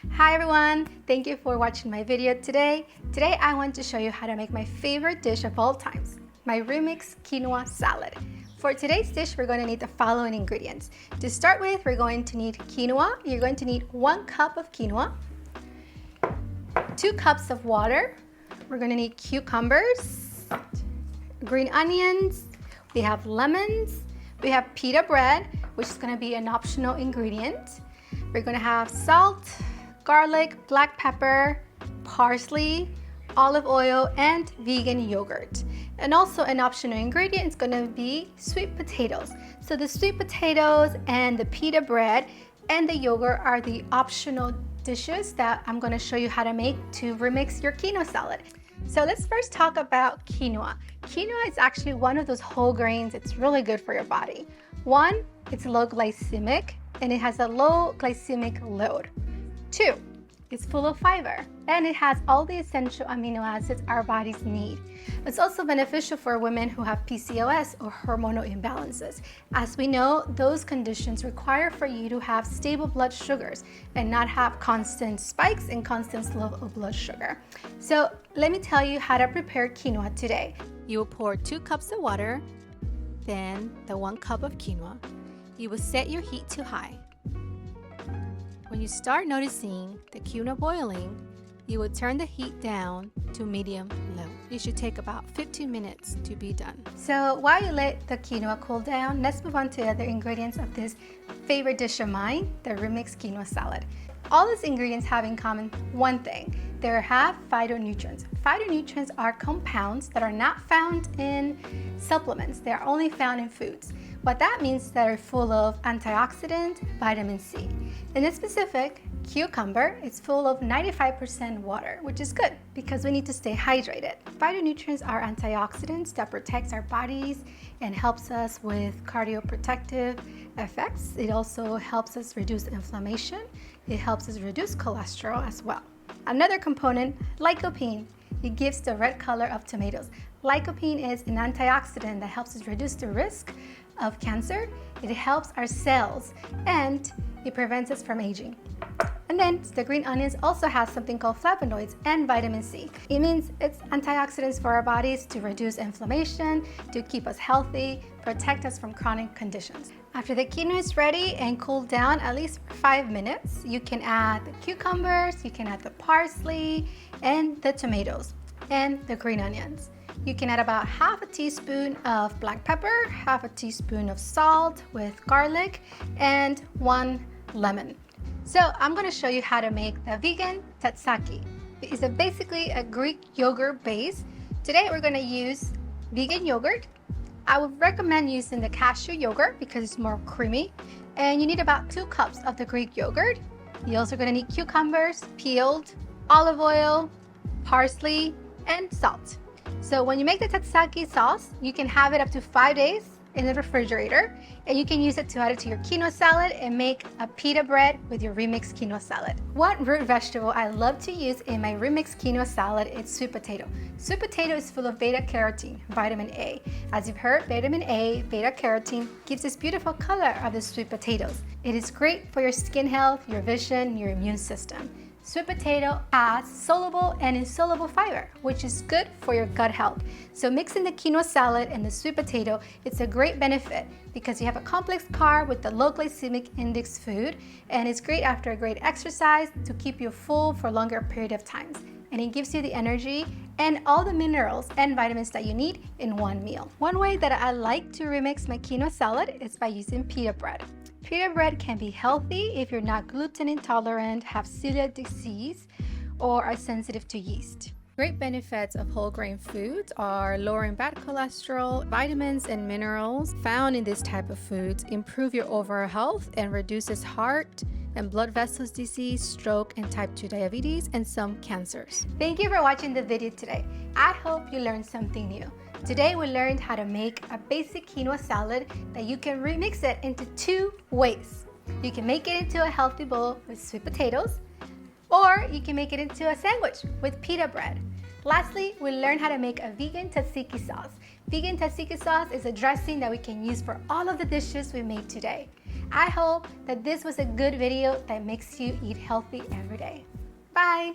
Hi everyone, thank you for watching my video today. Today I want to show you how to make my favorite dish of all times, my remix quinoa salad. For today's dish, we're going to need the following ingredients. To start with, we're going to need quinoa. You're going to need 1 cup of quinoa, 2 cups of water. We're going to need cucumbers, green onions, we have lemons, we have pita bread, which is going to be an optional ingredient. We're going to have salt, garlic, black pepper, parsley, olive oil, and vegan yogurt. And also an optional ingredient is going to be sweet potatoes. So the sweet potatoes and the pita bread and the yogurt are the optional dishes that I'm going to show you how to make to remix your quinoa salad. So let's first talk about quinoa. Quinoa is actually one of those whole grains. It's really good for your body. One, it's low glycemic and it has a low glycemic load. 2, it's full of fiber and it has all the essential amino acids our bodies need. It's also beneficial for women who have PCOS or hormonal imbalances. As we know, those conditions require for you to have stable blood sugars and not have constant spikes and constant level of blood sugar. So let me tell you how to prepare quinoa today. You will pour 2 cups of water, then the 1 cup of quinoa. You will set your heat to high. When you start noticing the quinoa boiling, you will turn the heat down to medium-low. It should take about 15 minutes to be done. So while you let the quinoa cool down, let's move on to other ingredients of this favorite dish of mine, the remixed quinoa salad. All these ingredients have in common one thing. They have phytonutrients. Phytonutrients are compounds that are not found in supplements. They are only found in foods. What that means is that they're full of antioxidant, vitamin C. In this specific, cucumber is full of 95% water, which is good because we need to stay hydrated. Phytonutrients are antioxidants that protects our bodies and helps us with cardioprotective effects. It also helps us reduce inflammation. It helps us reduce cholesterol as well. Another component, lycopene. It gives the red color of tomatoes. Lycopene is an antioxidant that helps us reduce the risk of cancer. It helps our cells and it prevents us from aging. And then the green onions also has something called flavonoids and vitamin C. It means it's antioxidants for our bodies to reduce inflammation, to keep us healthy, protect us from chronic conditions. After the quinoa is ready and cooled down at least for 5 minutes, you can add the cucumbers, you can add the parsley and the tomatoes and the green onions. You can add about half a teaspoon of black pepper, half a teaspoon of salt with garlic, and 1 lemon. So I'm going to show you how to make the vegan tzatziki. It's basically a Greek yogurt base. Today we're going to use vegan yogurt. I would recommend using the cashew yogurt because it's more creamy. And you need about 2 cups of the Greek yogurt. You're also going to need cucumbers, peeled, olive oil, parsley, and salt. So when you make the tzatziki sauce, you can have it up to 5 days in the refrigerator, and you can use it to add it to your quinoa salad and make a pita bread with your remixed quinoa salad. One root vegetable I love to use in my remixed quinoa salad is sweet potato. Sweet potato is full of beta carotene, vitamin A. As you've heard, vitamin A, beta carotene gives this beautiful color of the sweet potatoes. It is great for your skin health, your vision, your immune system. Sweet potato has soluble and insoluble fiber, which is good for your gut health. So mixing the quinoa salad and the sweet potato, it's a great benefit because you have a complex carb with the low glycemic index food, and it's great after a great exercise to keep you full for a longer period of times. And it gives you the energy and all the minerals and vitamins that you need in one meal. One way that I like to remix my quinoa salad is by using pita bread. Pita bread can be healthy if you're not gluten intolerant, have celiac disease, or are sensitive to yeast. Great benefits of whole grain foods are lowering bad cholesterol, vitamins and minerals found in this type of foods improve your overall health and reduces heart and blood vessels disease, stroke, and type 2 diabetes, and some cancers. Thank you for watching the video today. I hope you learned something new. Today we learned how to make a basic quinoa salad that you can remix it into 2 ways. You can make it into a healthy bowl with sweet potatoes, or you can make it into a sandwich with pita bread. Lastly, we learned how to make a vegan tzatziki sauce. Vegan tzatziki sauce is a dressing that we can use for all of the dishes we made today. I hope that this was a good video that makes you eat healthy every day. Bye!